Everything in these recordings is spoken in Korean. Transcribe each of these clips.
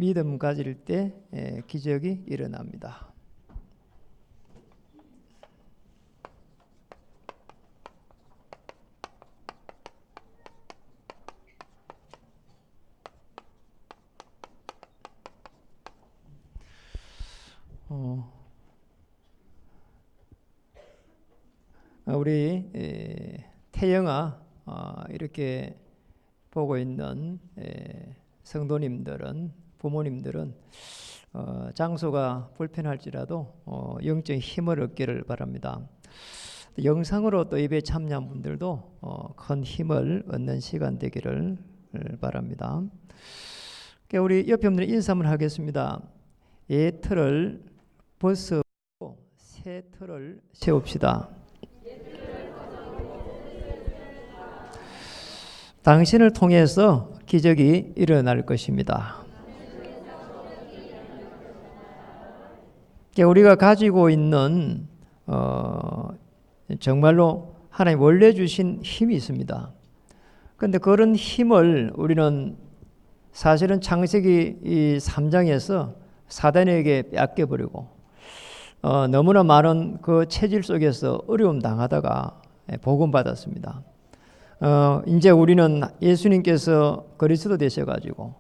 믿음 가질 때 기적이 일어납니다. 우리 태영아 이렇게 보고 있는 성도님들은, 부모님들은 장소가 불편할지라도 영적인 힘을 얻기를 바랍니다. 영상으로 또 예배 참여한 분들도 큰 힘을 얻는 시간 되기를 바랍니다. 우리 옆에 분들 인사 한번 하겠습니다. 옛 틀을 벗고 새 틀을 세웁시다. 당신을 통해서 기적이 일어날 것입니다. 우리가 가지고 있는 정말로 하나님 원래 주신 힘이 있습니다. 그런데 그런 힘을 우리는 사실은 창세기 이 3장에서 사단에게 뺏겨버리고 너무나 많은 그 체질 속에서 어려움 당하다가 복음받았습니다. 이제 우리는 예수님께서 그리스도 되셔가지고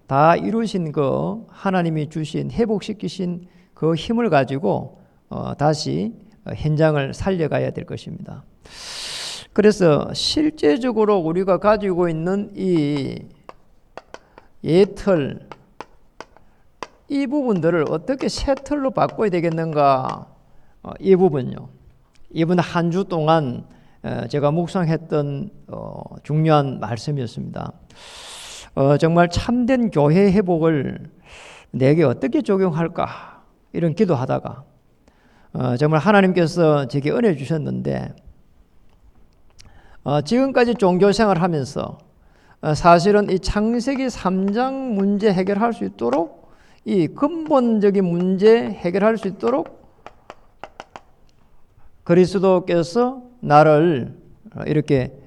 다 이루신 그 하나님이 주신 회복시키신 그 힘을 가지고 다시 현장을 살려가야 될 것입니다. 그래서 실제적으로 우리가 가지고 있는 이 예틀, 이 부분들을 어떻게 새 틀로 바꿔야 되겠는가? 이 부분요. 이번 한 주 동안 제가 묵상했던 중요한 말씀이었습니다. 정말 참된 교회 회복을 내게 어떻게 적용할까 이런 기도하다가 정말 하나님께서 제게 은혜 주셨는데 지금까지 종교생활을 하면서 사실은 이 창세기 3장 문제 해결할 수 있도록 이 근본적인 문제 해결할 수 있도록 그리스도께서 나를 이렇게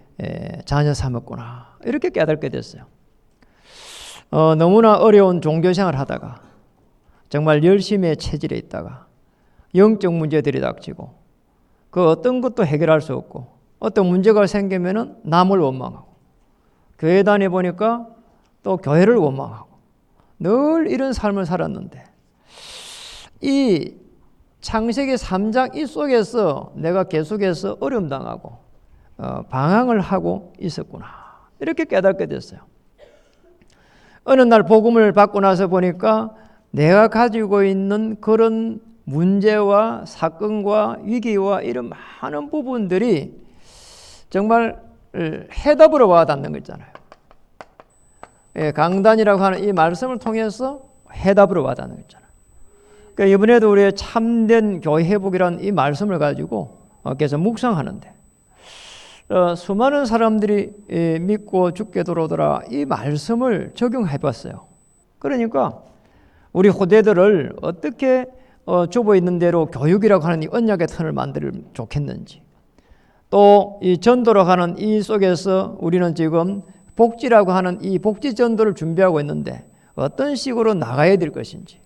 자녀 삼았구나 이렇게 깨닫게 됐어요. 너무나 어려운 종교생활을 하다가 정말 열심의 체질에 있다가 영적 문제들이 닥치고 그 어떤 것도 해결할 수 없고 어떤 문제가 생기면은 남을 원망하고 교회 다니 보니까 또 교회를 원망하고 늘 이런 삶을 살았는데 이 창세기 3장 이 속에서 내가 계속해서 어려움 당하고 방황을 하고 있었구나 이렇게 깨닫게 됐어요. 어느 날 복음을 받고 나서 보니까 내가 가지고 있는 그런 문제와 사건과 위기와 이런 많은 부분들이 정말 해답으로 와닿는 거 있잖아요. 강단이라고 하는 이 말씀을 통해서 해답으로 와닿는 거 있잖아요. 그러니까 이번에도 우리의 참된 교회 회복이라는 이 말씀을 가지고 계속 묵상하는데 수많은 사람들이 믿고 죽게 들어오더라 이 말씀을 적용해 봤어요. 그러니까 우리 후대들을 어떻게 주보 있는 대로 교육이라고 하는 이 언약의 턴을 만들면 좋겠는지 또 이 전도로 하는 이 속에서 우리는 지금 복지라고 하는 이 복지 전도를 준비하고 있는데 어떤 식으로 나가야 될 것인지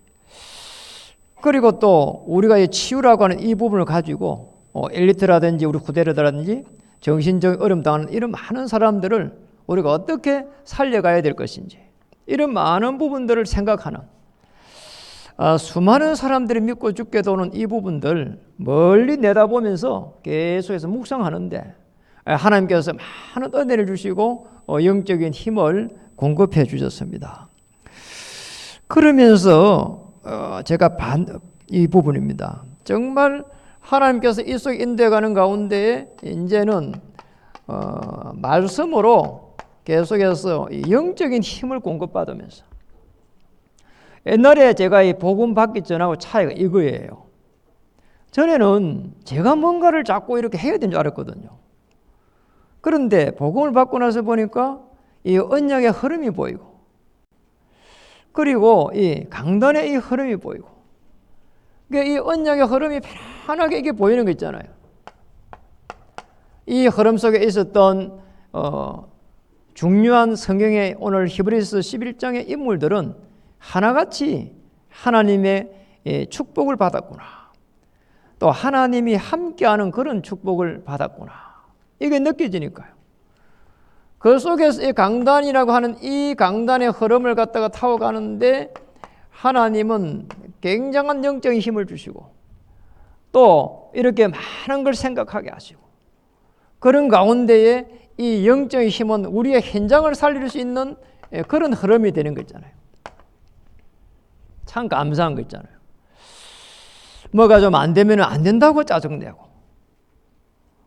그리고 또 우리가 이 치유라고 하는 이 부분을 가지고 엘리트라든지 우리 후대라든지 정신적 어려움 당하는 이런 많은 사람들을 우리가 어떻게 살려가야 될 것인지 이런 많은 부분들을 생각하는 수많은 사람들이 믿고 죽게 도는 이 부분들 멀리 내다보면서 계속해서 묵상하는데 하나님께서 많은 은혜를 주시고 영적인 힘을 공급해 주셨습니다. 그러면서 제가 이 부분입니다. 정말 하나님께서 이 속에 인도해가는 가운데 이제는 말씀으로 계속해서 영적인 힘을 공급받으면서 옛날에 제가 이 복음 받기 전하고 차이가 이거예요. 전에는 제가 뭔가를 자꾸 이렇게 해야 되는 줄 알았거든요. 그런데 복음을 받고 나서 보니까 이 언약의 흐름이 보이고 그리고 이 강단의 이 흐름이 보이고 그러니까 이 언약의 흐름이 편안하게 이게 보이는 거 있잖아요. 이 흐름 속에 있었던 중요한 성경의 오늘 히브리서 11장의 인물들은 하나같이 하나님의 축복을 받았구나. 또 하나님이 함께하는 그런 축복을 받았구나. 이게 느껴지니까요. 그 속에서 이 강단이라고 하는 이 강단의 흐름을 갖다가 타고 가는데 하나님은 굉장한 영적인 힘을 주시고 또 이렇게 많은 걸 생각하게 하시고 그런 가운데에 이 영적인 힘은 우리의 현장을 살릴 수 있는 그런 흐름이 되는 거 있잖아요. 참 감사한 거 있잖아요. 뭐가 좀 안 되면 안 된다고 짜증내고.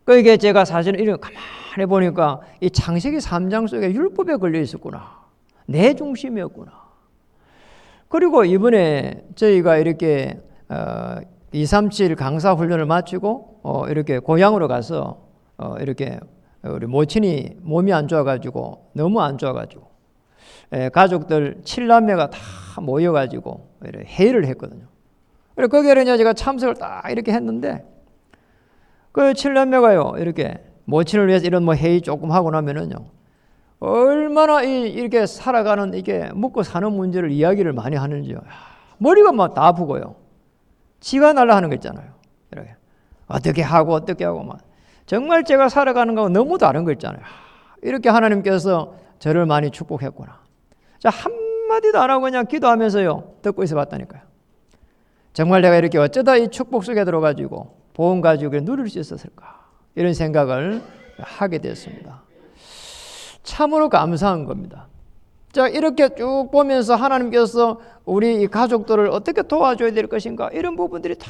그게 제가 사실은 이런 가만히 보니까 이 창세기 3장 속에 율법에 걸려 있었구나. 내 중심이었구나. 그리고 이번에 저희가 이렇게 237 강사 훈련을 마치고 이렇게 고향으로 가서 이렇게 우리 모친이 몸이 안 좋아가지고 너무 안 좋아가지고 가족들 7남매가 다 모여가지고 회의를 했거든요. 그래서 거기에 제가 참석을 딱 이렇게 했는데 그 7남매가요 이렇게 모친을 위해서 이런 뭐 회의 조금 하고 나면은요 얼마나 이렇게 살아가는 이게 먹고 사는 문제를 이야기를 많이 하는지요. 머리가 막 다 아프고요. 지가 날라 하는 거 있잖아요. 이렇게 어떻게 하고 막 정말 제가 살아가는 거하고 너무 다른 거 있잖아요. 이렇게 하나님께서 저를 많이 축복했구나. 자, 한마디도 안 하고 그냥 기도하면서요 듣고 있어 봤다니까요. 정말 내가 이렇게 어쩌다 이 축복 속에 들어가지고 보험 가지고 누릴 수 있었을까 이런 생각을 하게 됐습니다. 참으로 감사한 겁니다. 자, 이렇게 쭉 보면서 하나님께서 우리 이 가족들을 어떻게 도와줘야 될 것인가 이런 부분들이 다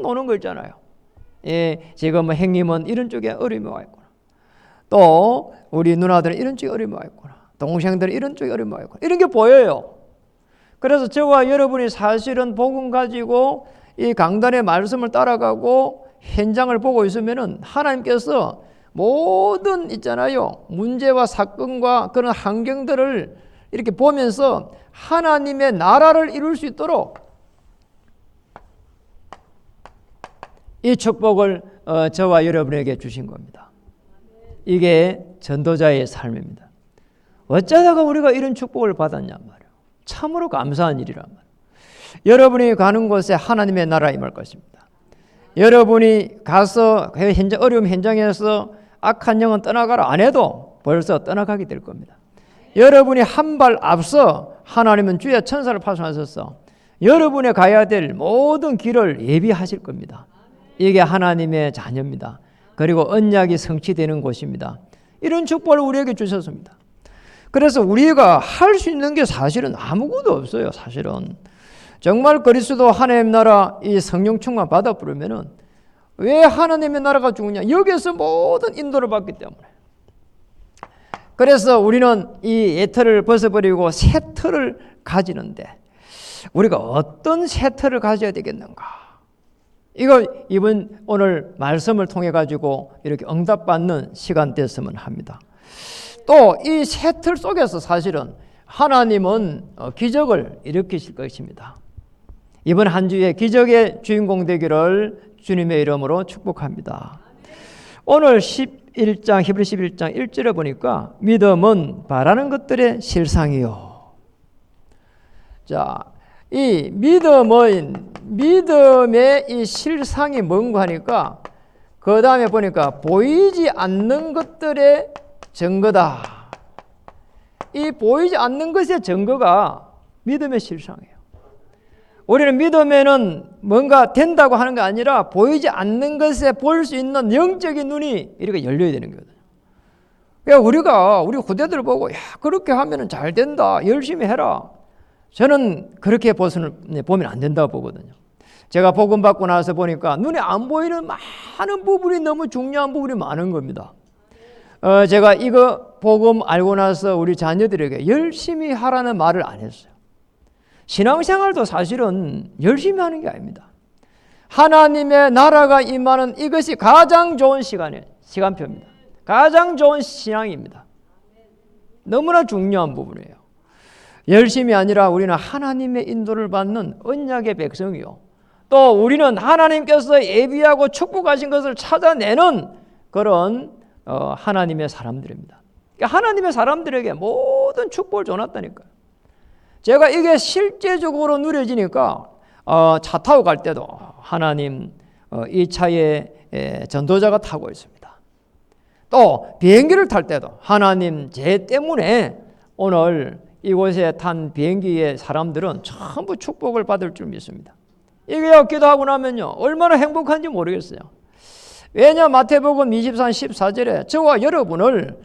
노는 거 있잖아요. 지금 형님은 이런 쪽에 어려움이 와 있구나. 또 우리 누나들은 이런 쪽에 어려움이 와 있구나. 동생들은 이런 쪽에 어려움이 와 있구나. 이런 게 보여요. 그래서 저와 여러분이 사실은 복음 가지고 이 강단의 말씀을 따라가고 현장을 보고 있으면은 하나님께서 모든 있잖아요. 문제와 사건과 그런 환경들을 이렇게 보면서 하나님의 나라를 이룰 수 있도록 이 축복을 저와 여러분에게 주신 겁니다. 이게 전도자의 삶입니다. 어쩌다가 우리가 이런 축복을 받았냐 말이에요. 참으로 감사한 일이란 말이에요. 여러분이 가는 곳에 하나님의 나라 임할 것입니다. 여러분이 가서 어려움 현장에서 악한 영은 떠나가라 안 해도 벌써 떠나가게 될 겁니다. 여러분이 한 발 앞서 하나님은 주의 천사를 파송하셔서 여러분의 가야 될 모든 길을 예비하실 겁니다. 이게 하나님의 자녀입니다. 그리고 언약이 성취되는 곳입니다. 이런 축복을 우리에게 주셨습니다. 그래서 우리가 할 수 있는 게 사실은 아무것도 없어요. 사실은 정말 그리스도 하나님 나라 이 성령 충만 받아 부르면은 왜 하나님의 나라가 죽느냐? 여기서 모든 인도를 받기 때문에. 그래서 우리는 이 옛틀을 벗어버리고 새 틀을 가지는데 우리가 어떤 새 틀을 가져야 되겠는가? 이거 오늘 말씀을 통해 가지고 이렇게 응답받는 시간 됐으면 합니다. 또 이 새 틀 속에서 사실은 하나님은 기적을 일으키실 것입니다. 이번 한 주에 기적의 주인공 되기를 주님의 이름으로 축복합니다. 오늘 11장 히브리 11장 1절에 보니까 믿음은 바라는 것들의 실상이요. 자, 이 믿음의 이 실상이 뭔가 하니까 그 다음에 보니까 보이지 않는 것들의 증거다. 이 보이지 않는 것의 증거가 믿음의 실상이에요. 우리는 믿음에는 뭔가 된다고 하는 게 아니라 보이지 않는 것에 볼 수 있는 영적인 눈이 이렇게 열려야 되는 거거든요. 그러니까 우리 후대들 보고 야 그렇게 하면 잘 된다. 열심히 해라. 저는 그렇게 보면 안 된다고 보거든요. 제가 복음 받고 나서 보니까 눈에 안 보이는 많은 부분이 너무 중요한 부분이 많은 겁니다. 제가 이거 복음 알고 나서 우리 자녀들에게 열심히 하라는 말을 안 했어요. 신앙생활도 사실은 열심히 하는 게 아닙니다. 하나님의 나라가 임하는 이것이 가장 좋은 시간표입니다. 가장 좋은 신앙입니다. 너무나 중요한 부분이에요. 열심이 아니라 우리는 하나님의 인도를 받는 언약의 백성이요. 또 우리는 하나님께서 예비하고 축복하신 것을 찾아내는 그런 하나님의 사람들입니다. 그러니까 하나님의 사람들에게 모든 축복을 줘놨다니까요. 제가 이게 실제적으로 누려지니까 차 타고 갈 때도 하나님 이 차에 전도자가 타고 있습니다. 또 비행기를 탈 때도 하나님 제 때문에 오늘 이곳에 탄 비행기의 사람들은 전부 축복을 받을 줄 믿습니다. 이게 기도하고 나면요 얼마나 행복한지 모르겠어요. 왜냐 마태복음 24장 14절에 저와 여러분을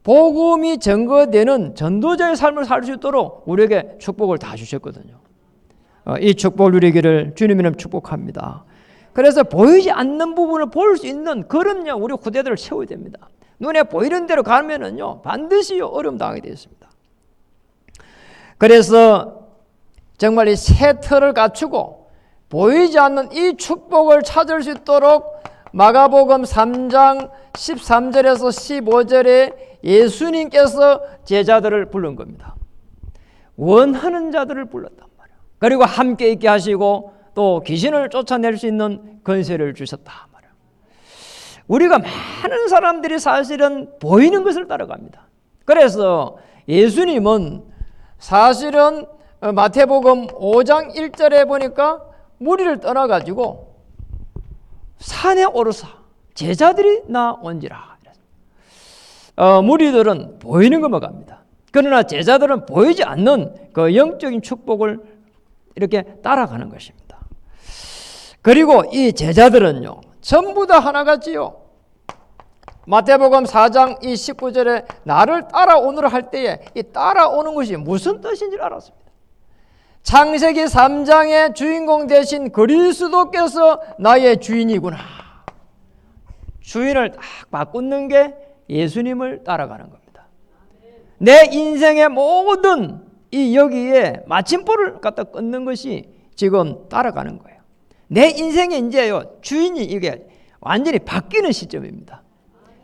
복음이 증거되는 전도자의 삶을 살 수 있도록 우리에게 축복을 다 주셨거든요. 이 축복을 누리기를 주님이름 축복합니다. 그래서 보이지 않는 부분을 볼 수 있는 그런 우리 후대들을 채워야 됩니다. 눈에 보이는 대로 가면은요 반드시 어려움 당하게 되어 있습니다. 그래서 정말 이 새 틀을 갖추고 보이지 않는 이 축복을 찾을 수 있도록 마가복음 3장 13절에서 15절에 예수님께서 제자들을 부른 겁니다. 원하는 자들을 불렀단 말이에요. 그리고 함께 있게 하시고 또 귀신을 쫓아낼 수 있는 권세를 주셨다 말이에요. 우리가 많은 사람들이 사실은 보이는 것을 따라갑니다. 그래서 예수님은 사실은 마태복음 5장 1절에 보니까 무리를 떠나가지고 산에 오르사 제자들이 나 온지라. 무리들은 보이는 것만 갑니다. 그러나 제자들은 보이지 않는 그 영적인 축복을 이렇게 따라가는 것입니다. 그리고 이 제자들은요 전부 다 하나같이요. 마태복음 4장 이 19절에 나를 따라오느라 할 때에 이 따라오는 것이 무슨 뜻인지 알았습니다. 창세기 3장의 주인공 되신 그리스도께서 나의 주인이구나. 주인을 딱 바꾸는 게 예수님을 따라가는 겁니다. 내 인생의 모든 이 여기에 마침표를 갖다 끊는 것이 지금 따라가는 거예요. 내 인생에 이제요 주인이 이게 완전히 바뀌는 시점입니다.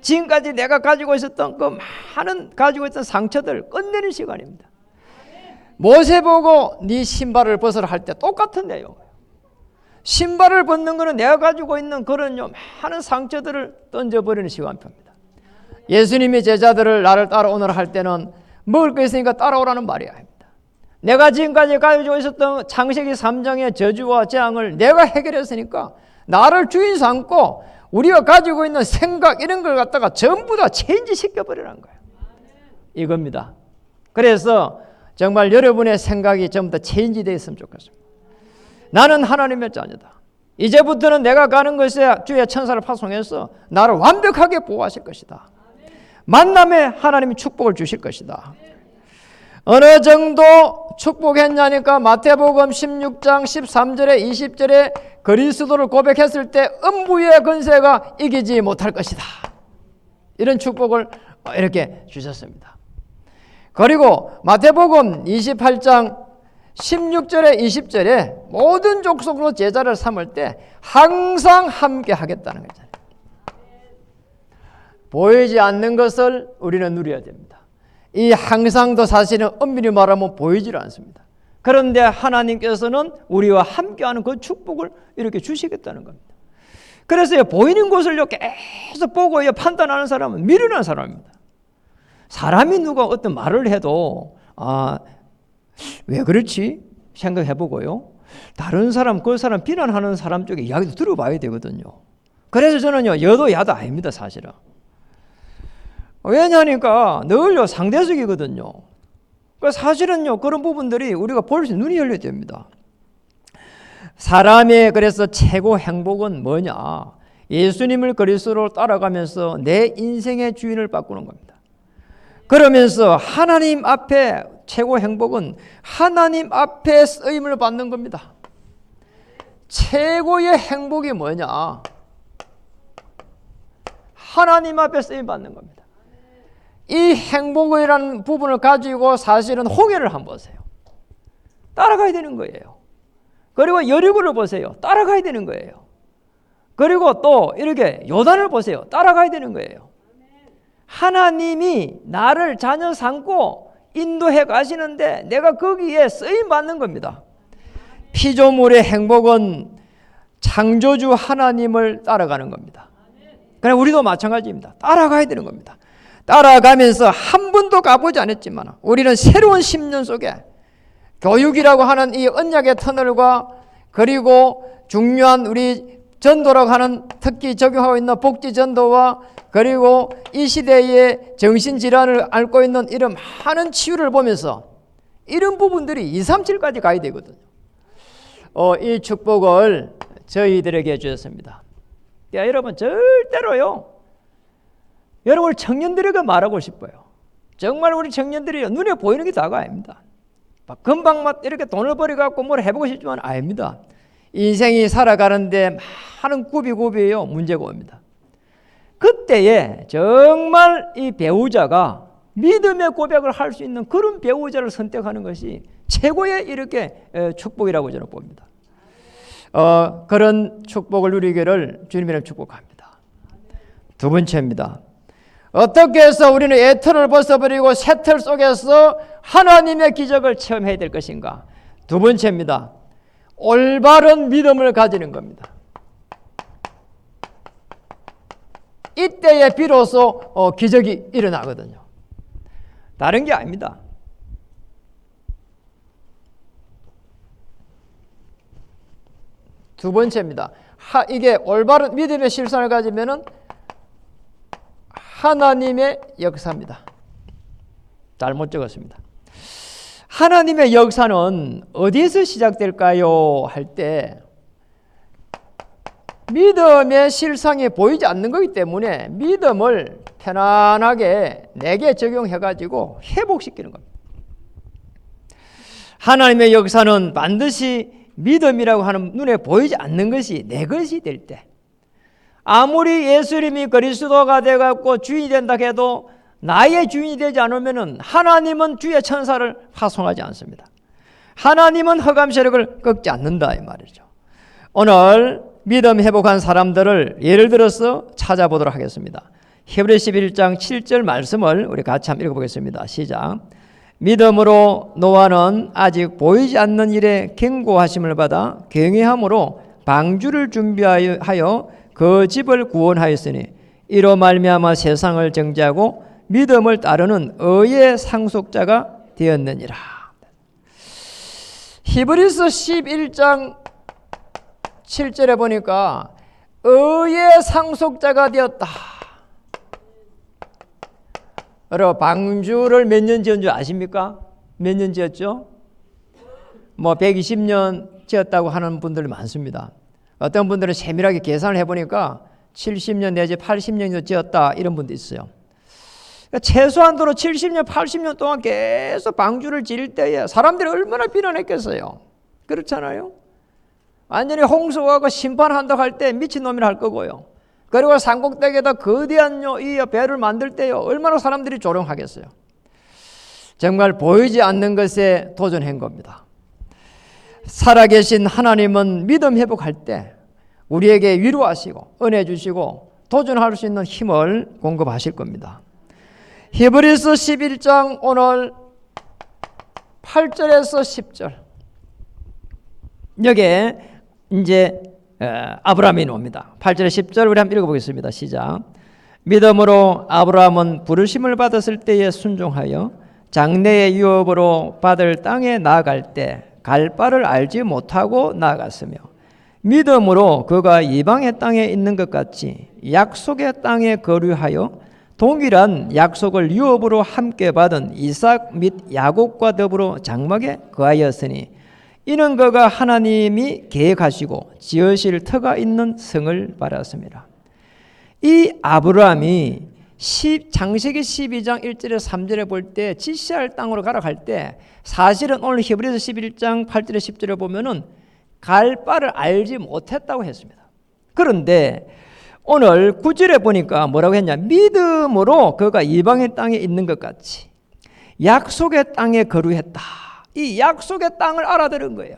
지금까지 내가 가지고 있었던 그 많은 가지고 있던 상처들을 끝내는 시간입니다. 모세 보고 네 신발을 벗으라 할 때 똑같은 내용이에요. 신발을 벗는 것은 내가 가지고 있는 그런 많은 상처들을 던져버리는 시간표입니다. 예수님이 제자들을 나를 따라오느라 할 때는 먹을 거 있으니까 따라오라는 말이 아닙니다. 내가 지금까지 가지고 있었던 창세기 3장의 저주와 재앙을 내가 해결했으니까 나를 주인 삼고 우리가 가지고 있는 생각 이런 걸 갖다가 전부 다 체인지 시켜버리라는 거예요. 이겁니다. 그래서 정말 여러분의 생각이 전부 다 체인지 되어 있으면 좋겠습니다. 나는 하나님의 자녀다. 이제부터는 내가 가는 것에 주의 천사를 파송해서 나를 완벽하게 보호하실 것이다. 만남에 하나님이 축복을 주실 것이다. 어느 정도 축복했냐니까 마태복음 16장 13절에 20절에 그리스도를 고백했을 때 음부의 권세가 이기지 못할 것이다. 이런 축복을 이렇게 주셨습니다. 그리고 마태복음 28장 16절에 20절에 모든 족속으로 제자를 삼을 때 항상 함께 하겠다는 거잖아요. 보이지 않는 것을 우리는 누려야 됩니다. 이 항상도 사실은 엄밀히 말하면 보이질 않습니다. 그런데 하나님께서는 우리와 함께하는 그 축복을 이렇게 주시겠다는 겁니다. 그래서 보이는 것을 계속 보고 판단하는 사람은 미련한 사람입니다. 사람이 누가 어떤 말을 해도 왜 그렇지 생각해보고요. 다른 사람 그 사람 비난하는 사람 쪽에 이야기도 들어봐야 되거든요. 그래서 저는요 여도 야도 아닙니다 사실은. 왜냐하니까 늘요 상대적이거든요. 사실은요 그런 부분들이 우리가 볼 수 있는 눈이 열려야 됩니다. 사람의 그래서 최고 행복은 뭐냐? 예수님을 그리스도로 따라가면서 내 인생의 주인을 바꾸는 겁니다. 그러면서 하나님 앞에 최고 행복은 하나님 앞에 쓰임을 받는 겁니다. 최고의 행복이 뭐냐? 하나님 앞에 쓰임 받는 겁니다. 이 행복이라는 부분을 가지고 사실은 홍해를 한번 보세요. 따라가야 되는 거예요. 그리고 여리고를 보세요. 따라가야 되는 거예요. 그리고 또 이렇게 요단을 보세요. 따라가야 되는 거예요. 하나님이 나를 자녀 삼고 인도해 가시는데 내가 거기에 쓰임 받는 겁니다. 피조물의 행복은 창조주 하나님을 따라가는 겁니다. 그래 우리도 마찬가지입니다. 따라가야 되는 겁니다. 따라가면서 한 번도 가보지 않았지만 우리는 새로운 10년 속에 교육이라고 하는 이 언약의 터널과 그리고 중요한 우리 전도라고 하는 특히 적용하고 있는 복지 전도와 그리고 이 시대의 정신질환을 앓고 있는 이런 많은 치유를 보면서 이런 부분들이 2, 3, 7까지 가야 되거든요. 이 축복을 저희들에게 주셨습니다. 야, 여러분 절대로요. 여러분 청년들에게 말하고 싶어요. 정말 우리 청년들이 눈에 보이는 게 다가 아닙니다. 금방 막 이렇게 돈을 벌여갖고 뭘 해보고 싶지만 아닙니다. 인생이 살아가는데 많은 구비구비예요. 문제가 옵니다. 그때에 정말 이 배우자가 믿음의 고백을 할 수 있는 그런 배우자를 선택하는 것이 최고의 이렇게 축복이라고 저는 봅니다. 그런 축복을 누리기를 주님이랑 축복합니다. 두 번째입니다. 어떻게 해서 우리는 애틀을 벗어버리고 새틀 속에서 하나님의 기적을 체험해야 될 것인가? 두 번째입니다. 올바른 믿음을 가지는 겁니다. 이때에 비로소 기적이 일어나거든요. 다른 게 아닙니다. 두 번째입니다. 이게 올바른 믿음의 실상을 가지면은 하나님의 역사입니다. 잘못 적었습니다. 하나님의 역사는 어디에서 시작될까요? 할 때 믿음의 실상이 보이지 않는 거기 때문에 믿음을 편안하게 내게 적용해가지고 회복시키는 겁니다. 하나님의 역사는 반드시 믿음이라고 하는 눈에 보이지 않는 것이 내 것이 될 때, 아무리 예수님이 그리스도가 되어갖고 주인이 된다 해도 나의 주인이 되지 않으면 하나님은 주의 천사를 파송하지 않습니다. 하나님은 흑암 세력을 꺾지 않는다 이 말이죠. 오늘 믿음 회복한 사람들을 예를 들어서 찾아보도록 하겠습니다. 히브리서 11장 7절 말씀을 우리 같이 한번 읽어보겠습니다. 시작. 믿음으로 노아는 아직 보이지 않는 일에 경고하심을 받아 경외함으로 방주를 준비하여 그 집을 구원하였으니 이로 말미암아 세상을 정죄하고 믿음을 따르는 의의 상속자가 되었느니라. 히브리서 11장 7절에 보니까 의의 상속자가 되었다. 여러분 방주를 몇 년 지은 줄 아십니까? 몇 년 지었죠? 120년 지었다고 하는 분들 많습니다. 어떤 분들은 세밀하게 계산을 해보니까 70년 내지 80년 지었다 이런 분도 있어요. 그러니까 최소한도로 70년 80년 동안 계속 방주를 지을 때에 사람들이 얼마나 비난했겠어요. 그렇잖아요. 완전히 홍수하고 심판한다고 할 때 미친놈이라 할 거고요. 그리고 산꼭대기에다 거대한 이 배를 만들 때요 얼마나 사람들이 조롱하겠어요. 정말 보이지 않는 것에 도전한 겁니다. 살아계신 하나님은 믿음 회복할 때 우리에게 위로하시고 은혜 주시고 도전할 수 있는 힘을 공급하실 겁니다. 히브리서 11장 오늘 8절에서 10절 여기에 이제 아브라함이 나옵니다. 8절에 10절 우리 한번 읽어보겠습니다. 시작. 믿음으로 아브라함은 부르심을 받았을 때에 순종하여 장래의 유업으로 받을 땅에 나아갈 때 갈 바를 알지 못하고 나아갔으며 믿음으로 그가 이방의 땅에 있는 것 같이 약속의 땅에 거류하여 동일한 약속을 유업으로 함께 받은 이삭 및 야곱과 더불어 장막에 거하였으니 이는 그가 하나님이 계획하시고 지으실 터가 있는 성을 받았습니다. 이 아브라함이 창세기 12장 1절에 3절에 볼 때 지시할 땅으로 가라 갈 때 사실은 오늘 히브리서 11장 8절에 10절에 보면은 갈 바를 알지 못했다고 했습니다. 그런데 오늘 9절에 보니까 뭐라고 했냐? 믿음으로 그가 이방의 땅에 있는 것 같이 약속의 땅에 거류했다. 이 약속의 땅을 알아들은 거예요.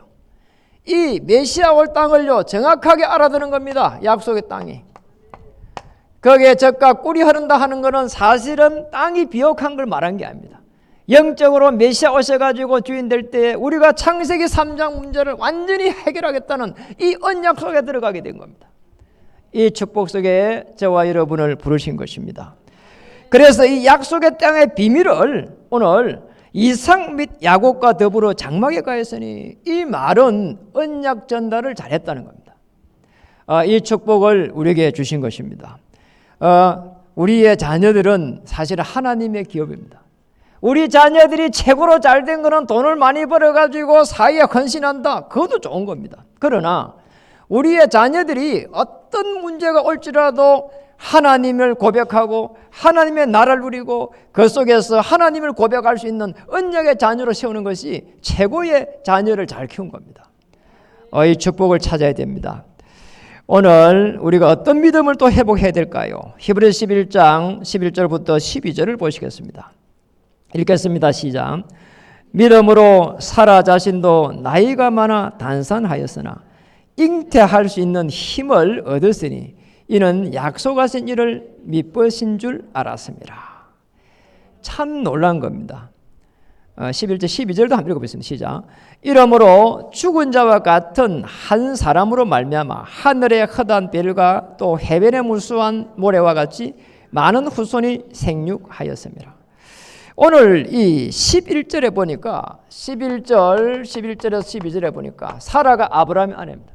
이 메시아 올 땅을요 정확하게 알아들은 겁니다. 약속의 땅이. 거기에 젖과 꿀이 흐른다 하는 것은 사실은 땅이 비옥한 걸 말한 게 아닙니다. 영적으로 메시아 오셔가지고 주인 될 때 우리가 창세기 3장 문제를 완전히 해결하겠다는 이 언약 속에 들어가게 된 겁니다. 이 축복 속에 저와 여러분을 부르신 것입니다. 그래서 이 약속의 땅의 비밀을 오늘 이삭 및 야곱과 더불어 장막에 가했으니 이 말은 언약 전달을 잘했다는 겁니다. 이 축복을 우리에게 주신 것입니다. 우리의 자녀들은 사실 하나님의 기업입니다. 우리 자녀들이 최고로 잘된 거는 돈을 많이 벌어가지고 사회에 헌신한다. 그것도 좋은 겁니다. 그러나 우리의 자녀들이 어떤 문제가 올지라도 하나님을 고백하고 하나님의 나라를 누리고 그 속에서 하나님을 고백할 수 있는 언약의 자녀로 세우는 것이 최고의 자녀를 잘 키운 겁니다. 이 축복을 찾아야 됩니다. 오늘 우리가 어떤 믿음을 또 회복해야 될까요? 히브리서 11장 11절부터 12절을 보시겠습니다. 읽겠습니다. 시작. 믿음으로 사라 자신도 나이가 많아 단산하였으나 잉태할 수 있는 힘을 얻었으니 이는 약속하신 일을 미쁘신 줄 알았습니다. 참 놀란 겁니다. 11절 12절도 한번 읽어보겠습니다. 시작. 이러므로 죽은 자와 같은 한 사람으로 말미암아 하늘의 허다한 별과 또 해변의 무수한 모래와 같이 많은 후손이 생육하였습니다. 오늘 이 11절에 보니까 11절에서 12절에 보니까 사라가 아브라함의 아내입니다.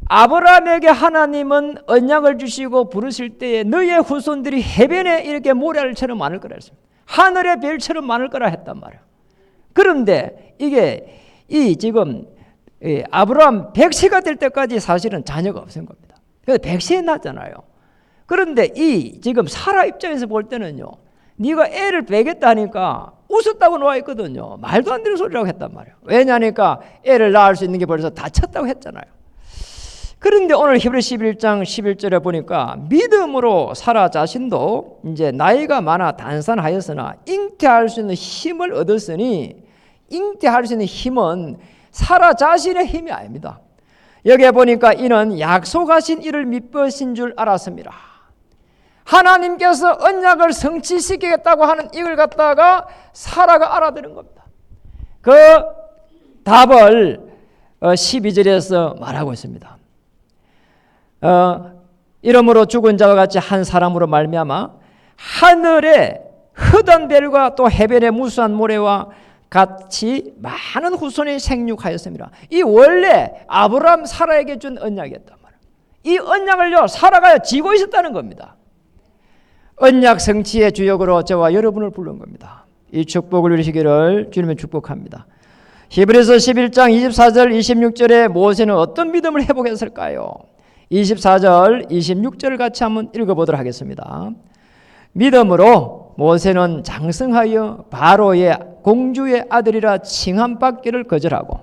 아브라함에게 하나님은 언약을 주시고 부르실 때에 너의 후손들이 해변에 이렇게 모래알처럼 많을 거라 했습니다. 하늘의 별처럼 많을 거라 했단 말이에요. 그런데 이게 지금 아브라함 100세가 될 때까지 사실은 자녀가 없은 겁니다. 그래서 100세에 낳았잖아요. 그런데 지금 사라 입장에서 볼 때는요, 네가 애를 빼겠다 하니까 웃었다고 나와 있거든요. 말도 안 되는 소리라고 했단 말이에요. 왜냐니까 애를 낳을 수 있는 게 벌써 다쳤다고 했잖아요. 그런데 오늘 히브리서 11장 11절에 보니까 믿음으로 사라 자신도 이제 나이가 많아 단산하였으나 잉태할 수 있는 힘을 얻었으니, 잉태할 수 있는 힘은 사라 자신의 힘이 아닙니다. 여기에 보니까 이는 약속하신 일을 미쁘신 줄 알았습니다. 하나님께서 언약을 성취시키겠다고 하는 이걸 갖다가 사라가 알아들은 겁니다. 그 답을 12절에서 말하고 있습니다. 이러므로 죽은 자와 같이 한 사람으로 말미암아 하늘의 흩은 별과 또 해변의 무수한 모래와 같이 많은 후손이 생육하였습니다. 이 원래 아브라함 사라에게 준 언약이었단 말이에요. 이 언약을요 사라가 지고 있었다는 겁니다. 언약 성취의 주역으로 저와 여러분을 부른 겁니다. 이 축복을 누리시기를 주님의 축복합니다. 히브리서 11장 24절 26절에 모세는 어떤 믿음을 회복했을까요? 24절 26절을 같이 한번 읽어보도록 하겠습니다. 믿음으로 모세는 장성하여 바로의 공주의 아들이라 칭함받기를 거절하고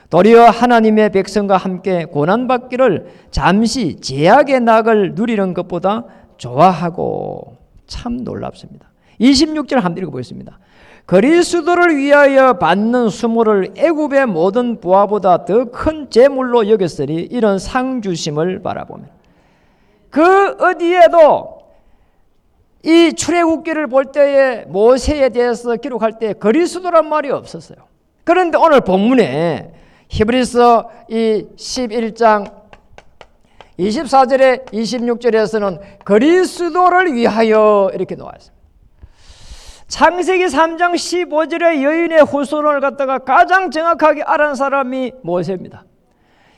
도리어 하나님의 백성과 함께 고난받기를 잠시 제약의 낙을 누리는 것보다 좋아하고, 참 놀랍습니다. 26절 한번 읽어보겠습니다. 그리스도를 위하여 받는 수모를 애굽의 모든 부하보다 더 큰 재물로 여겼으니 이런 상 주심을 바라보면, 그 어디에도 이 출애굽기를 볼 때에 모세에 대해서 기록할 때 그리스도란 말이 없었어요. 그런데 오늘 본문에 히브리서 이 11장 24절에 26절에서는 그리스도를 위하여 이렇게 나와 있습니다. 창세기 3장 15절에 여인의 후손을 갖다가 가장 정확하게 알은 사람이 모세입니다.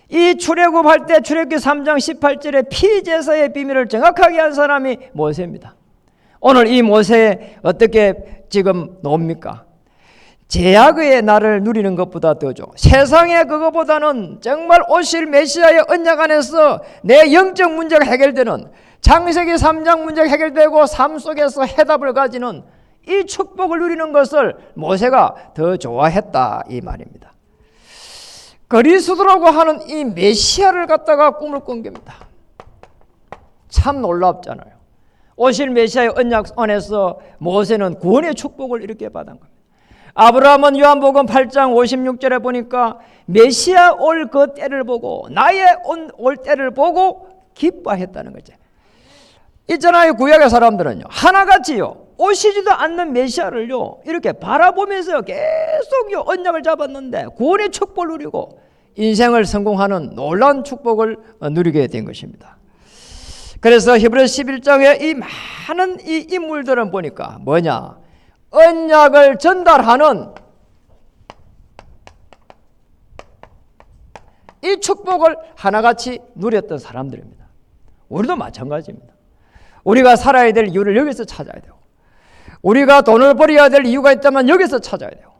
이 출애굽할 때 출애굽기 3장 18절에 피제사의 비밀을 정확하게 한 사람이 모세입니다. 오늘 이 모세 어떻게 지금 나옵니까? 제약의 날을 누리는 것보다 더죠. 세상의 그것보다는 정말 오실 메시아의 언약 안에서 내 영적 문제가 해결되는, 창세기 3장 문제가 해결되고 삶 속에서 해답을 가지는 이 축복을 누리는 것을 모세가 더 좋아했다 이 말입니다. 그리스도라고 하는 이 메시아를 갖다가 꿈을 꾼 겁니다. 참 놀랍잖아요. 오실 메시아의 언약 안에서 모세는 구원의 축복을 이렇게 받은 겁니다. 아브라함은 요한복음 8장 56절에 보니까 메시아 올 그 때를 보고 나의 올 때를 보고 기뻐했다는 거죠. 있잖아요. 구약의 사람들은요 하나같이요 오시지도 않는 메시아를요 이렇게 바라보면서 계속 언약을 잡았는데 구원의 축복을 누리고 인생을 성공하는 놀라운 축복을 누리게 된 것입니다. 그래서 히브리서 11장에 이 많은 이 인물들은 보니까 뭐냐, 언약을 전달하는 이 축복을 하나같이 누렸던 사람들입니다. 우리도 마찬가지입니다. 우리가 살아야 될 이유를 여기서 찾아야 되고, 우리가 돈을 벌어야 될 이유가 있다면 여기서 찾아야 되고,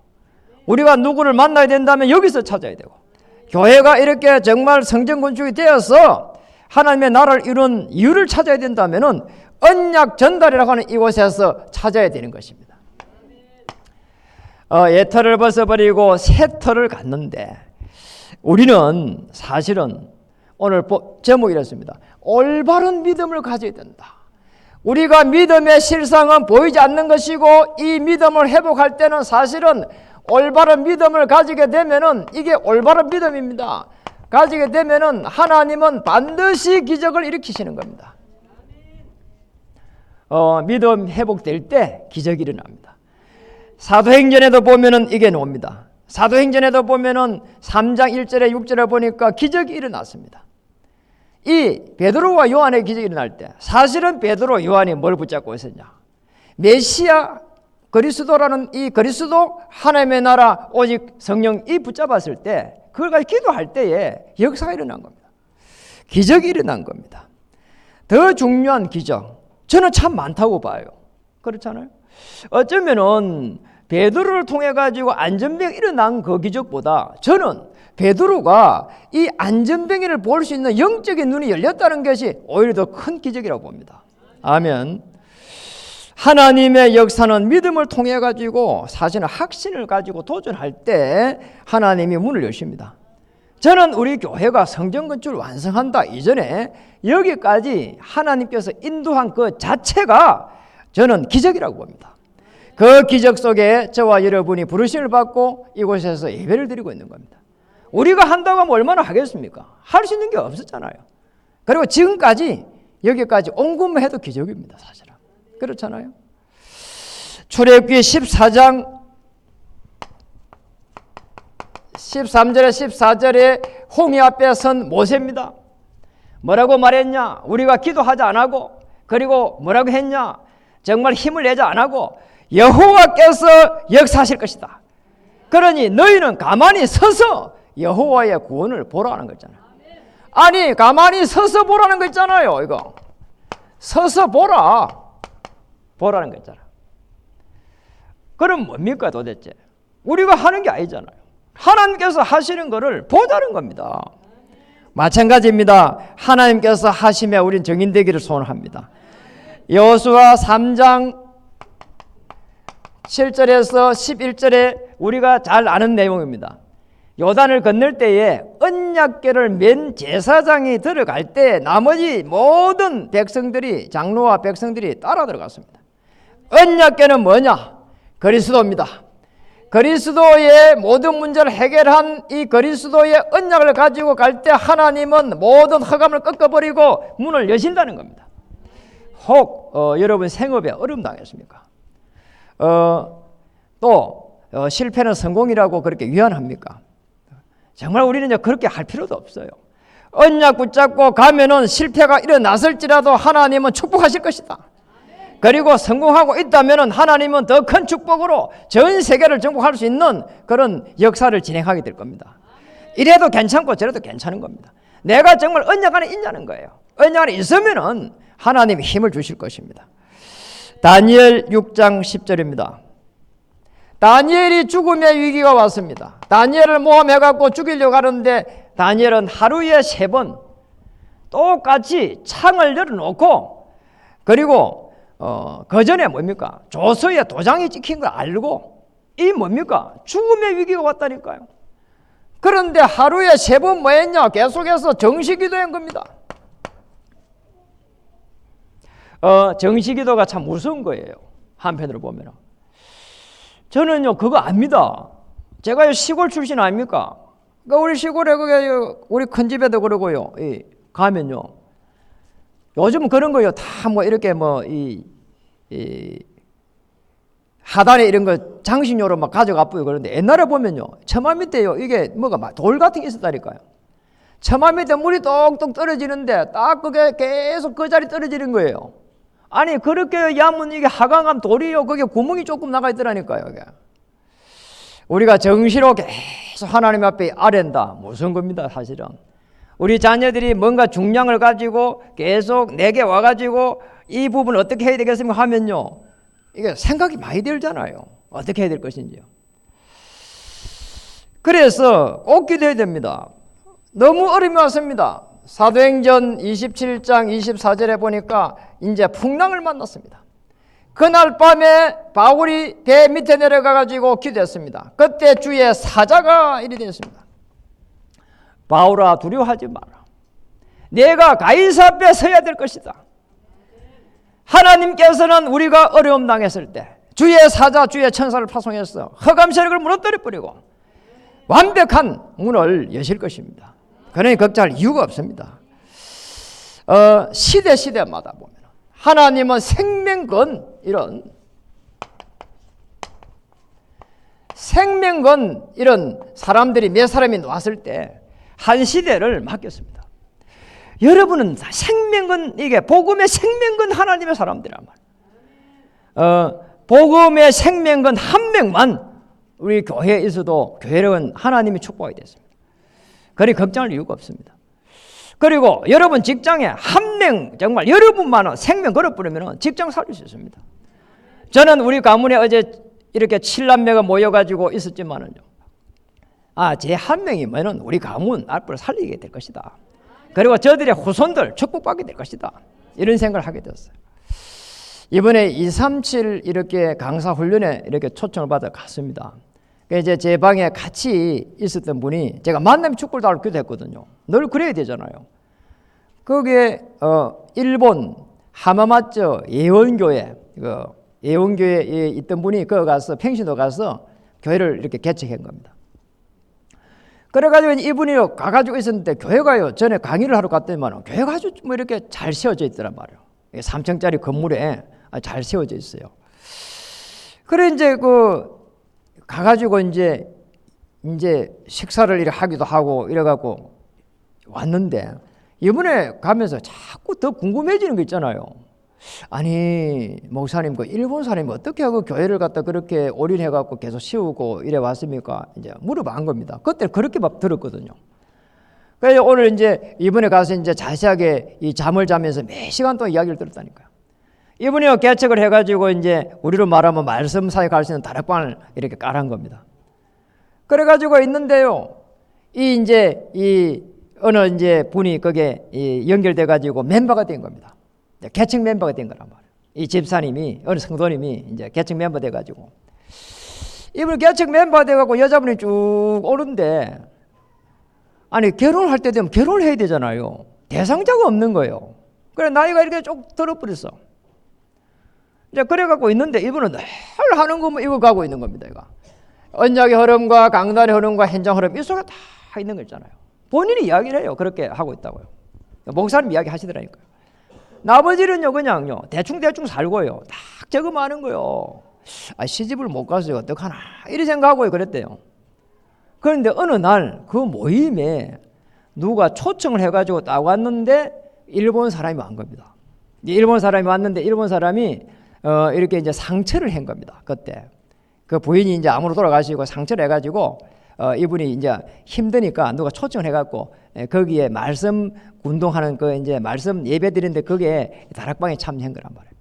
우리가 누구를 만나야 된다면 여기서 찾아야 되고, 교회가 이렇게 정말 성전 건축이 되어서 하나님의 나라를 이룬 이유를 찾아야 된다면 언약 전달이라고 하는 이곳에서 찾아야 되는 것입니다. 옛터를 벗어버리고 새 터를 갖는데, 우리는 사실은 오늘 제목이 이렇습니다. 올바른 믿음을 가져야 된다. 우리가 믿음의 실상은 보이지 않는 것이고, 이 믿음을 회복할 때는 사실은 올바른 믿음을 가지게 되면은 이게 올바른 믿음입니다. 가지게 되면은 하나님은 반드시 기적을 일으키시는 겁니다. 믿음 회복될 때 기적이 일어납니다. 사도행전에도 보면은 이게 나옵니다. 사도행전에도 보면은 3장 1절에 6절에 보니까 기적이 일어났습니다. 이 베드로와 요한의 기적이 일어날 때 사실은 베드로, 요한이 뭘 붙잡고 있었냐? 메시아 그리스도라는 이 그리스도 하나님의 나라 오직 성령이 붙잡았을 때, 그걸 가지고 기도할 때에 역사가 일어난 겁니다. 기적이 일어난 겁니다. 더 중요한 기적, 저는 참 많다고 봐요. 그렇잖아요. 어쩌면은 베드로를 통해 가지고 안전병이 일어난 그 기적보다 저는 베드로가 이 안전병이를 볼 수 있는 영적인 눈이 열렸다는 것이 오히려 더 큰 기적이라고 봅니다. 아멘. 하나님의 역사는 믿음을 통해 가지고 사실은 확신을 가지고 도전할 때 하나님이 문을 여십니다. 저는 우리 교회가 성전 건축을 완성한다 이전에 여기까지 하나님께서 인도한 그 자체가 저는 기적이라고 봅니다. 그 기적 속에 저와 여러분이 부르심을 받고 이곳에서 예배를 드리고 있는 겁니다. 우리가 한다고 하면 얼마나 하겠습니까? 할 수 있는 게 없었잖아요. 그리고 지금까지 여기까지 온 것만 해도 기적입니다. 사실은. 그렇잖아요. 출애굽기 14장 13절에 14절에 홍해 앞에 선 모세입니다. 뭐라고 말했냐? 우리가 기도하지 안 하고, 그리고 뭐라고 했냐? 정말 힘을 내지 안 하고 여호와께서 역사하실 것이다. 그러니 너희는 가만히 서서 여호와의 구원을 보라는 거잖아요. 아니, 가만히 서서 보라는 거 있잖아요. 이거 서서 보라는 거 있잖아요. 그럼 뭡니까 도대체? 우리가 하는 게 아니잖아요. 하나님께서 하시는 거를 보자는 겁니다. 마찬가지입니다. 하나님께서 하심에 우린 정인되기를 소원합니다. 여호수아 3장 7절에서 11절에 우리가 잘 아는 내용입니다. 요단을 건널 때에 언약궤를 맨 제사장이 들어갈 때 나머지 모든 백성들이, 장로와 백성들이 따라 들어갔습니다. 언약궤는 뭐냐? 그리스도입니다. 그리스도의 모든 문제를 해결한 이 그리스도의 언약을 가지고 갈 때 하나님은 모든 허감을 꺾어버리고 문을 여신다는 겁니다. 혹 여러분 생업에 어려움 당했습니까? 또 실패는 성공이라고 그렇게 위안합니까? 정말 우리는 이제 그렇게 할 필요도 없어요. 언약 붙잡고 가면은 실패가 일어났을지라도 하나님은 축복하실 것이다. 그리고 성공하고 있다면은 하나님은 더 큰 축복으로 전 세계를 정복할 수 있는 그런 역사를 진행하게 될 겁니다. 이래도 괜찮고 저래도 괜찮은 겁니다. 내가 정말 언약 안에 있냐는 거예요. 언약 안에 있으면은 하나님이 힘을 주실 것입니다. 다니엘 6장 10절입니다. 다니엘이 죽음의 위기가 왔습니다. 다니엘을 모함해갖고 죽이려고 하는데 다니엘은 하루에 3번 똑같이 창을 열어놓고, 그리고 그 전에 뭡니까? 조서에 도장이 찍힌 걸 알고, 이 뭡니까? 죽음의 위기가 왔다니까요. 그런데 하루에 3번 뭐 했냐? 계속해서 정시기도한 겁니다. 정시기도가 참 무서운 거예요. 한편으로 보면. 저는요 그거 압니다. 제가 시골 출신 아닙니까? 그러니까 우리 시골에 우리 큰 집에도 그러고요. 가면요. 요즘 그런 거요. 다 뭐 이렇게 뭐 하단에 이런 거 장식용으로 막 가져가 뿌요. 그런데 옛날에 보면요. 처마 밑에요. 이게 뭐가 막 돌 같은 게 있었다니까요. 처마 밑에 물이 똑똑 떨어지는데 딱 그게 계속 그 자리 떨어지는 거예요. 아니 그렇게 야면 이게 하강하면 돌이요. 거기에 구멍이 조금 나가 있더라니까요. 이게. 우리가 정시로 계속 하나님 앞에 아랜다. 무슨 겁니다 사실은. 우리 자녀들이 뭔가 중량을 가지고 계속 내게 와가지고 이 부분 어떻게 해야 되겠습니까 하면요. 이게 생각이 많이 들잖아요. 어떻게 해야 될 것인지요. 그래서 꼭 기도해야 됩니다. 너무 어려움이 왔습니다. 사도행전 27장 24절에 보니까 이제 풍랑을 만났습니다. 그날 밤에 바울이 배 밑에 내려가가지고 기도했습니다. 그때 주의 사자가 이리 됐습니다. 바울아 두려워하지 마라. 내가 가이사 앞에 서야 될 것이다. 하나님께서는 우리가 어려움 당했을 때 주의 사자 주의 천사를 파송해서 흑암 세력을 무너뜨려 버리고 완벽한 문을 여실 것입니다. 그러니 걱정할 이유가 없습니다. 시대마다 보면 하나님은 생명건 이런 사람들이 몇 사람이 나왔을 때 한 시대를 맡겼습니다. 여러분은 생명건 이게 복음의 생명건 하나님의 사람들이란 말이에요. 복음의 생명건 한 명만 우리 교회에 있어도 교회는 하나님이 축복하게 됐습니다. 그리 걱정할 이유가 없습니다. 그리고 여러분 직장에 한 명 정말 여러분만은 생명 걸어버리면 직장 살릴 수 있습니다. 저는 우리 가문에 어제 이렇게 7남매가 모여가지고 있었지만은요. 제 한 명이면은 우리 가문 앞으로 살리게 될 것이다. 그리고 저들의 후손들 축복받게 될 것이다. 이런 생각을 하게 됐어요. 이번에 237 이렇게 강사 훈련에 이렇게 초청을 받아 갔습니다. 이제 제 방에 같이 있었던 분이 제가 만남 축구를 다 기도했거든요. 늘 그래야 되잖아요. 거기에 일본 하마마츠 예원교회에 있던 분이 거기 가서 평신도 가서 교회를 이렇게 개척한 겁니다. 그래가지고 이분이 가가지고 있었는데 교회가요 전에 강의를 하러 갔더니만 교회가 아주 뭐 이렇게 잘 세워져 있더란 말이에요. 3층짜리 건물에 잘 세워져 있어요. 그래 이제 가가지고 이제 식사를 이렇게 하기도 하고 이래갖고 왔는데 이번에 가면서 자꾸 더 궁금해지는 거 있잖아요. 아니 목사님 일본 사람이 어떻게 하고 교회를 갖다 그렇게 올인해갖고 계속 세우고 이래 왔습니까? 이제 물어본 겁니다. 그때 그렇게 막 들었거든요. 그래서 오늘 이제 이번에 가서 이제 자세하게 이 잠을 자면서 몇 시간 동안 이야기를 들었다니까요. 이분이 개척을 해가지고 이제 우리로 말하면 말씀 사역할 수 있는 다락방을 이렇게 깔은 겁니다. 그래가지고 있는데요, 이 어느 이제 분이 거기에 연결돼가지고 멤버가 된 겁니다. 개척 멤버가 된 거란 말이에요. 이 집사님이 어느 성도님이 이제 개척 멤버 돼가지고 이분 개척 멤버 돼가지고 여자분이 쭉 오는데 아니 결혼할 때 되면 결혼을 해야 되잖아요. 대상자가 없는 거예요. 그래 나이가 이렇게 쭉 들어버렸어. 이제 그래갖고 있는데 이분은 늘 하는 것만 이거 가고 있는 겁니다. 이거 언약의 흐름과 강단의 흐름과 현장 흐름 이 속에 다 있는 거 있잖아요. 본인이 이야기를 해요. 그렇게 하고 있다고요. 목사님 이야기 하시더라니까요. 나머지는요 그냥요 대충 살고요. 딱 저거 많은 거요. 시집을 못 가서 어떡하나 이리 생각하고 그랬대요. 그런데 어느 날 그 모임에 누가 초청을 해가지고 딱 왔는데 일본 사람이 왔 겁니다. 일본 사람이 왔는데 일본 사람이 이렇게 이제 상처를 한 겁니다. 그때 그 부인이 이제 암으로 돌아가시고 상처를 해가지고 이분이 이제 힘드니까 누가 초청을 해갖고 거기에 말씀 운동하는 그 이제 말씀 예배 드리는데 거기에 다락방에 참여한 거란 말이에요.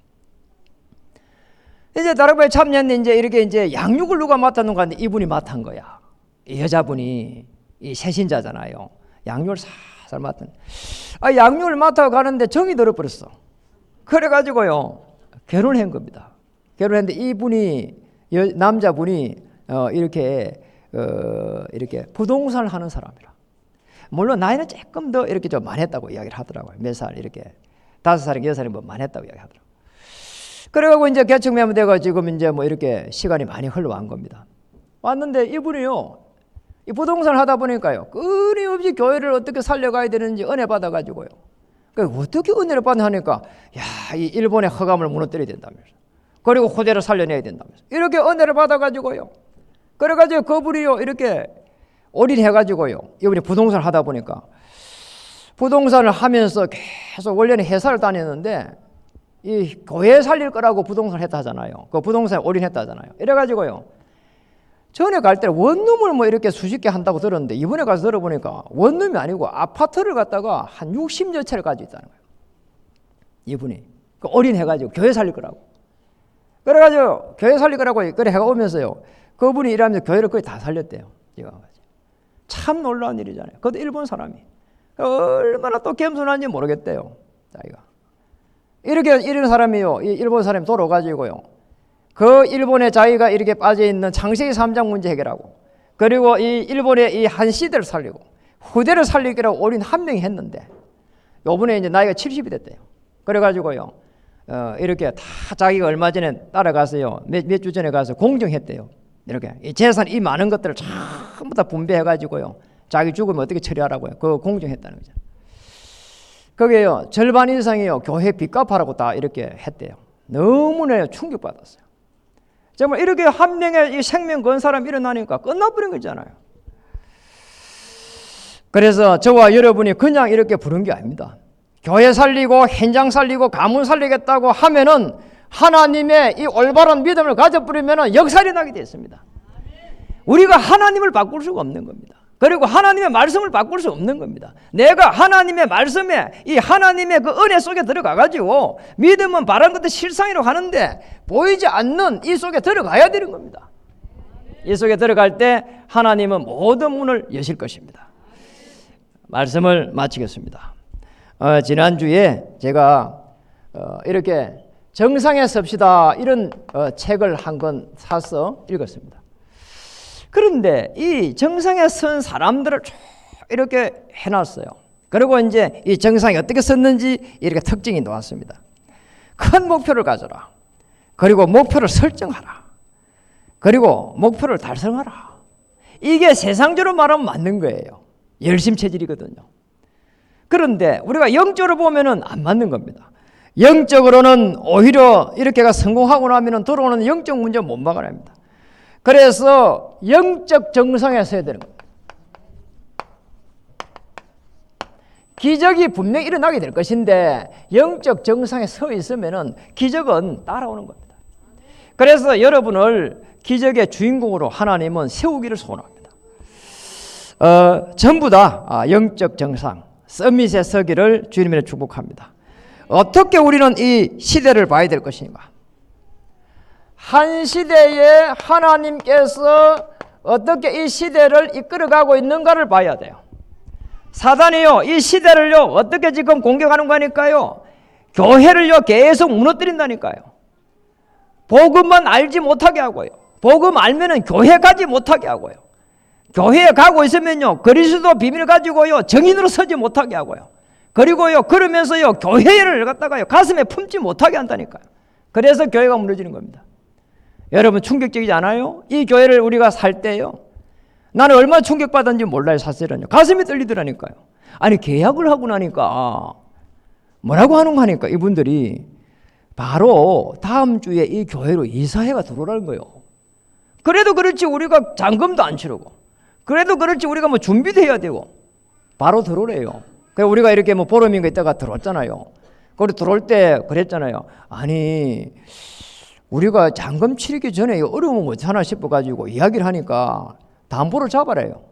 이제 다락방에 참여했는데 이제 이렇게 이제 양육을 누가 맡았는 가 하는데 이분이 맡은 거야. 이 여자분이 이 새신자잖아요. 양육을 살살 맡은. 양육을 맡아 가는데 정이 들어버렸어. 그래가지고요 결혼한 겁니다. 결혼했는데 이분이 남자분이 이렇게 부동산을 하는 사람이라. 물론 나이는 조금 더 이렇게 좀 많았다고 이야기를 하더라고요. 몇 살 이렇게 5살인가 6살이 뭐 많았다고 이야기하더라고요. 그래가지고 이제 개척 멤버 돼가 지금 이제 뭐 이렇게 시간이 많이 흘러간 겁니다. 왔는데 이분이요 이 부동산을 하다 보니까요 끊임없이 교회를 어떻게 살려가야 되는지 은혜 받아가지고요. 그러니까 어떻게 은혜를 받나 하니까 이 일본의 허감을 무너뜨려야 된다면서 그리고 호재를 살려내야 된다면서 이렇게 은혜를 받아가지고요. 그래가지고 그분이요 이렇게 올인해가지고요 이분이 부동산을 하다 보니까 부동산을 하면서 계속 원래는 회사를 다녔는데 이 교회 살릴 거라고 부동산을 했다 하잖아요. 그 부동산에 올인했다 하잖아요. 이래가지고요. 전에 갈 때 원룸을 뭐 이렇게 수십 개 한다고 들었는데 이번에 가서 들어보니까 원룸이 아니고 아파트를 갖다가 한 60여 채를 가지고 있다는 거예요. 이분이. 그 올인해가지고 교회 살릴 거라고. 그래가지고 교회 살릴 거라고 그래 해가 오면서요. 그분이 일하면서 교회를 거의 다 살렸대요. 참 놀라운 일이잖아요. 그것도 일본 사람이. 얼마나 또 겸손한지 모르겠대요. 자기가. 이렇게 이런 사람이요. 이 일본 사람이 돌아가지고요. 그 일본에 자기가 이렇게 빠져있는 창세기 3장 문제 해결하고 그리고 이 일본의 이 한 시대를 살리고 후대를 살리기라고 올인 한 명이 했는데 요번에 이제 나이가 70이 됐대요. 그래가지고요. 이렇게 다 자기가 얼마 전에 따라가서요. 몇 주 전에 가서 공정했대요. 이렇게 이 재산 이 많은 것들을 전부 다 분배해가지고요. 자기 죽으면 어떻게 처리하라고요. 그거 공정했다는 거죠. 그게요. 절반 이상이요. 교회 빚값하라고 다 이렇게 했대요. 너무나 충격받았어요. 정말 이렇게 한 명의 이 생명 건 사람 일어나니까 끝나버린 거잖아요. 그래서 저와 여러분이 그냥 이렇게 부른 게 아닙니다. 교회 살리고 현장 살리고 가문 살리겠다고 하면은 하나님의 이 올바른 믿음을 가져버리면은 역살이 나게 되어 있습니다. 우리가 하나님을 바꿀 수가 없는 겁니다. 그리고 하나님의 말씀을 바꿀 수 없는 겁니다. 내가 하나님의 말씀에 이 하나님의 그 은혜 속에 들어가 가지고 믿음은 바란 것도 실상이라고 하는데 보이지 않는 이 속에 들어가야 되는 겁니다. 이 속에 들어갈 때 하나님은 모든 문을 여실 것입니다. 말씀을 마치겠습니다. 지난주에 제가 이렇게 정상에 섭시다 이런 책을 한 권 사서 읽었습니다. 그런데 이 정상에 선 사람들을 쭉 이렇게 해놨어요. 그리고 이제 이 정상이 어떻게 섰는지 이렇게 특징이 나왔습니다. 큰 목표를 가져라. 그리고 목표를 설정하라. 그리고 목표를 달성하라. 이게 세상적으로 말하면 맞는 거예요. 열심 체질이거든요. 그런데 우리가 영적으로 보면은 안 맞는 겁니다. 영적으로는 오히려 이렇게가 성공하고 나면은 들어오는 영적 문제 못 막아냅니다. 그래서 영적 정상에 서야 되는 겁니다. 기적이 분명히 일어나게 될 것인데 영적 정상에 서 있으면은 기적은 따라오는 겁니다. 그래서 여러분을 기적의 주인공으로 하나님은 세우기를 소원합니다. 전부 다 영적 정상, 서밋에 서기를 주님의 축복합니다. 어떻게 우리는 이 시대를 봐야 될 것인가? 한 시대에 하나님께서 어떻게 이 시대를 이끌어가고 있는가를 봐야 돼요. 사단이요, 이 시대를요, 어떻게 지금 공격하는 거니까요? 교회를요, 계속 무너뜨린다니까요. 복음만 알지 못하게 하고요. 복음 알면은 교회 가지 못하게 하고요. 교회에 가고 있으면요, 그리스도 비밀을 가지고요, 정인으로 서지 못하게 하고요. 그리고요, 그러면서요, 교회를 갖다가요, 가슴에 품지 못하게 한다니까요. 그래서 교회가 무너지는 겁니다. 여러분 충격적이지 않아요? 이 교회를 우리가 살 때요, 나는 얼마나 충격받았는지 몰라요. 사실은요, 가슴이 떨리더라니까요. 아니 계약을 하고 나니까 뭐라고 하는가 하니까 이분들이 바로 다음 주에 이 교회로 이사회가 들어오라는 거예요. 그래도 그렇지 우리가 잔금도 안 치르고, 그래도 그렇지 우리가 뭐 준비도 해야 되고 바로 들어오래요. 그래서 우리가 이렇게 뭐 보름인가 있다가 들어왔잖아요. 그리고 들어올 때 그랬잖아요. 아니 우리가 잔금 치르기 전에 어려우면 못하나 싶어가지고 이야기를 하니까 담보를 잡아래요.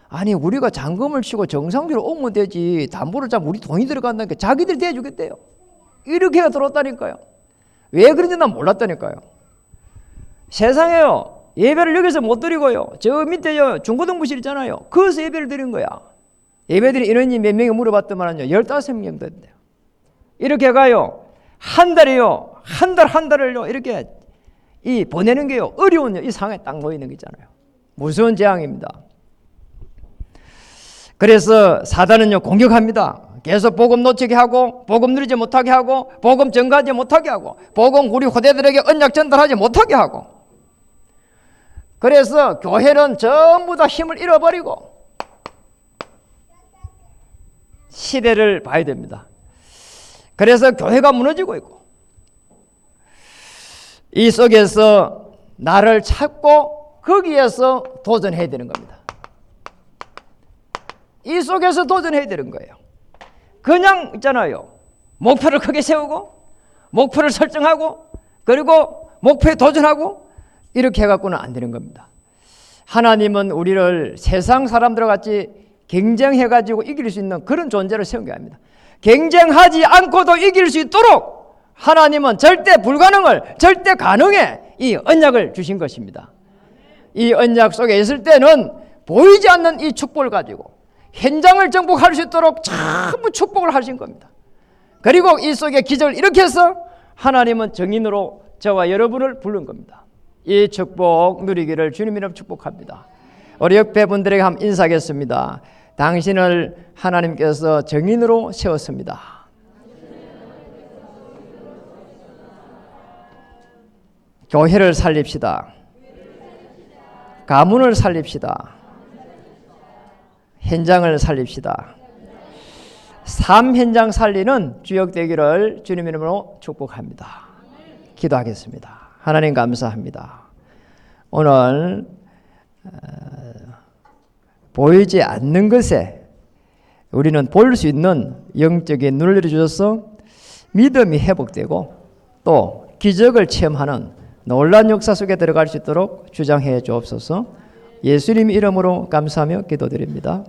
아니 우리가 잔금을 치고 정상적으로 오면 되지, 담보를 잡으면 우리 돈이 들어간다니까 자기들이 대주겠대요. 이렇게 들어왔다니까요. 왜 그런지 난 몰랐다니까요. 세상에요, 예배를 여기서 못 드리고요, 저 밑에 중고등부실 있잖아요, 거기서 예배를 드린 거야. 예배드린 인원이 몇 명이 물어봤더만요 15명 된대요. 이렇게 가요, 한 달이요, 한 달을요 이렇게 이 보내는 게요 어려운 이 상황에 딱 놓이는 게 있잖아요. 무서운 재앙입니다. 그래서 사단은요 공격합니다. 계속 복음 놓치게 하고, 복음 누리지 못하게 하고, 복음 전가하지 못하게 하고, 복음 우리 후대들에게 언약 전달하지 못하게 하고. 그래서 교회는 전부 다 힘을 잃어버리고 시대를 봐야 됩니다. 그래서 교회가 무너지고 있고, 이 속에서 나를 찾고 거기에서 도전해야 되는 겁니다. 이 속에서 도전해야 되는 거예요. 그냥 있잖아요, 목표를 크게 세우고 목표를 설정하고 그리고 목표에 도전하고 이렇게 해갖고는 안 되는 겁니다. 하나님은 우리를 세상 사람들과 같이 경쟁해가지고 이길 수 있는 그런 존재를 세운 게 아닙니다. 경쟁하지 않고도 이길 수 있도록 하나님은 절대 불가능을 절대 가능해 이 언약을 주신 것입니다. 이 언약 속에 있을 때는 보이지 않는 이 축복을 가지고 현장을 정복할 수 있도록 전부 축복을 하신 겁니다. 그리고 이 속에 기적을 일으켜서 하나님은 증인으로 저와 여러분을 부른 겁니다. 이 축복 누리기를 주님 이름 축복합니다. 우리 옆에 분들에게 한번 인사하겠습니다. 당신을 하나님께서 증인으로 세웠습니다. 교회를 살립시다. 가문을 살립시다. 현장을 살립시다. 삶 현장 살리는 주역 되기를 주님 이름으로 축복합니다. 기도하겠습니다. 하나님 감사합니다. 오늘 보이지 않는 것에 우리는 볼 수 있는 영적인 눈을 열어주셔서 믿음이 회복되고 또 기적을 체험하는 놀라운 역사 속에 들어갈 수 있도록 주장해 주옵소서. 예수님 이름으로 감사하며 기도드립니다.